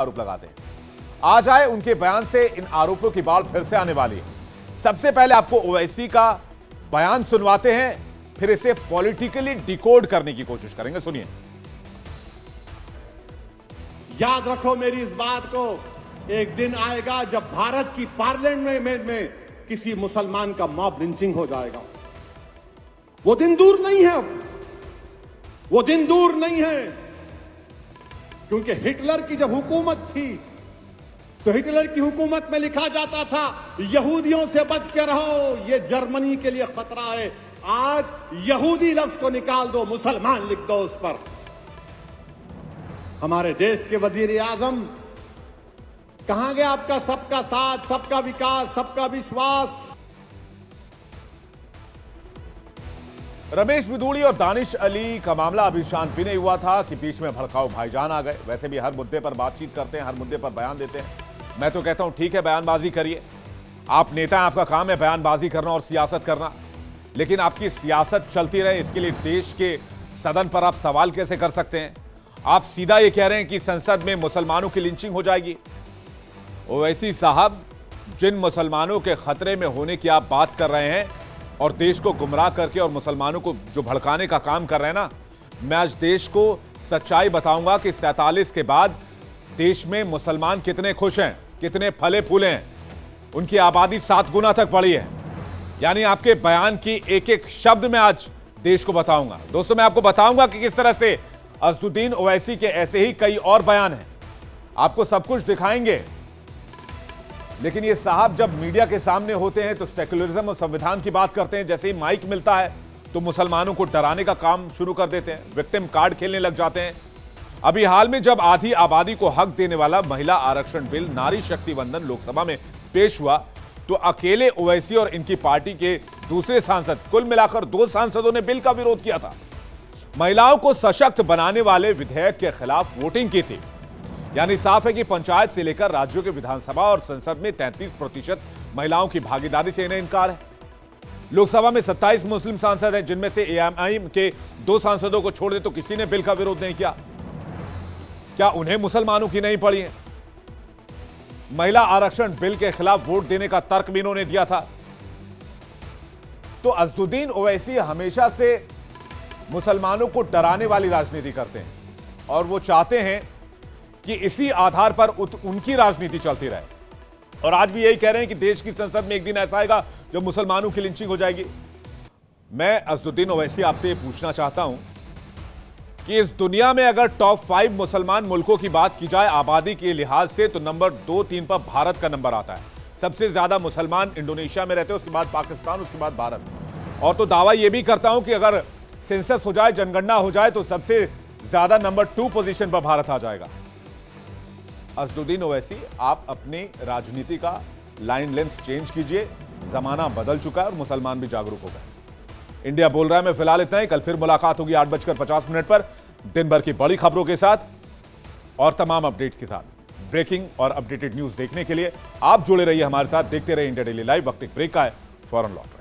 आरोप लगाते हैं। आज आए उनके बयान से इन आरोपों की बाढ़ फिर से आने वाली है। सबसे पहले आपको ओवैसी का बयान सुनवाते हैं, फिर इसे पॉलिटिकली डिकोड करने की कोशिश करेंगे। सुनिए। याद रखो मेरी इस बात को, एक दिन आएगा जब भारत की पार्लियामेंट में किसी मुसलमान का मॉब लिंचिंग हो जाएगा। वो दिन दूर नहीं है, वो दिन दूर नहीं है, क्योंकि हिटलर की जब हुकूमत थी तो हिटलर की हुकूमत में लिखा जाता था यहूदियों से बच के रहो, ये जर्मनी के लिए खतरा है। आज यहूदी लफ्ज को निकाल दो, मुसलमान लिख दो उस पर। हमारे देश के वजीर आजम, कहां गया आपका सबका साथ, सबका विकास, सबका विश्वास? रमेश बिदूड़ी और दानिश अली का मामला अभी शांत भी नहीं हुआ था कि बीच में भड़काऊ भाईजान आ गए। वैसे भी हर मुद्दे पर बातचीत करते हैं, हर मुद्दे पर बयान देते हैं। मैं तो कहता हूं ठीक है, बयानबाजी करिए, आप नेता हैं, आपका काम है बयानबाजी करना और सियासत करना, लेकिन आपकी सियासत चलती रहे इसके लिए देश के सदन पर आप सवाल कैसे कर सकते हैं? आप सीधा ये कह रहे हैं कि संसद में मुसलमानों की लिंचिंग हो जाएगी। ओवैसी साहब, जिन मुसलमानों के खतरे में होने की आप बात कर रहे हैं और देश को गुमराह करके और मुसलमानों को जो भड़काने का काम कर रहे हैं ना, मैं आज देश को सच्चाई बताऊंगा कि 47 के बाद देश में मुसलमान कितने खुश हैं, कितने फले फूले हैं। उनकी आबादी 7 गुना तक बढ़ी है। यानी आपके बयान की एक एक शब्द में आज देश को बताऊंगा। दोस्तों, मैं आपको बताऊंगा कि किस तरह से असदुद्दीन ओवैसी के ऐसे ही कई और बयान हैं। आपको सब कुछ दिखाएंगे, लेकिन ये साहब जब मीडिया के सामने होते हैं तो सेक्युलरिज्म और संविधान की बात करते हैं। जैसे ही माइक मिलता है तो मुसलमानों को डराने का काम शुरू कर देते हैं, विक्टिम कार्ड खेलने लग जाते हैं। अभी हाल में जब आधी आबादी को हक देने वाला महिला आरक्षण बिल नारी शक्ति वंदन लोकसभा में पेश हुआ तो अकेले ओवैसी और इनकी पार्टी के दूसरे सांसद, कुल मिलाकर 2 सांसदों ने बिल का विरोध किया था। महिलाओं को सशक्त बनाने वाले विधेयक के खिलाफ वोटिंग की थी। यानी साफ है कि पंचायत से लेकर राज्यों के विधानसभा और संसद में 33% महिलाओं की भागीदारी से इन्हें इनकार है। लोकसभा में 27 मुस्लिम सांसद हैं, जिनमें से एएमआईएम के 2 सांसदों को छोड़ दे तो किसी ने बिल का विरोध नहीं किया। क्या उन्हें मुसलमानों की नहीं पड़ी है? महिला आरक्षण बिल के खिलाफ वोट देने का तर्क भी इन्होंने दिया था। तो असदुद्दीन ओवैसी हमेशा से मुसलमानों को डराने वाली राजनीति करते हैं और वो चाहते हैं कि इसी आधार पर उनकी राजनीति चलती रहे। और आज भी यही कह रहे हैं कि देश की संसद में एक दिन ऐसा आएगा जब मुसलमानों की लिंचिंग हो जाएगी। मैं असदुद्दीन ओवैसी आपसे ये पूछना चाहता हूं कि इस दुनिया में अगर टॉप 5 मुसलमान मुल्कों की बात की जाए आबादी के लिहाज से तो नंबर 2-3 पर भारत का नंबर आता है। सबसे ज्यादा मुसलमान इंडोनेशिया में रहते हैं, उसके बाद पाकिस्तान, उसके बाद भारत। और तो दावा यह भी करता हूं कि अगर सेंसस हो जाए, जनगणना हो जाए तो सबसे ज्यादा नंबर 2 पोजीशन पर भारत आ जाएगा। असदुद्दीन ओवैसी, आप अपनी राजनीति का लाइन लेंथ चेंज कीजिए। जमाना बदल चुका है और मुसलमान भी जागरूक हो गए। इंडिया बोल रहा है मैं फिलहाल इतना ही। कल फिर मुलाकात होगी 8:50 पर दिन भर की बड़ी खबरों के साथ और तमाम अपडेट्स के साथ। ब्रेकिंग और अपडेटेड न्यूज देखने के लिए आप जुड़े रहिए हमारे साथ, देखते रहिए इंडिया डेली लाइव। वक्त एक ब्रेक का है, फौरन लौट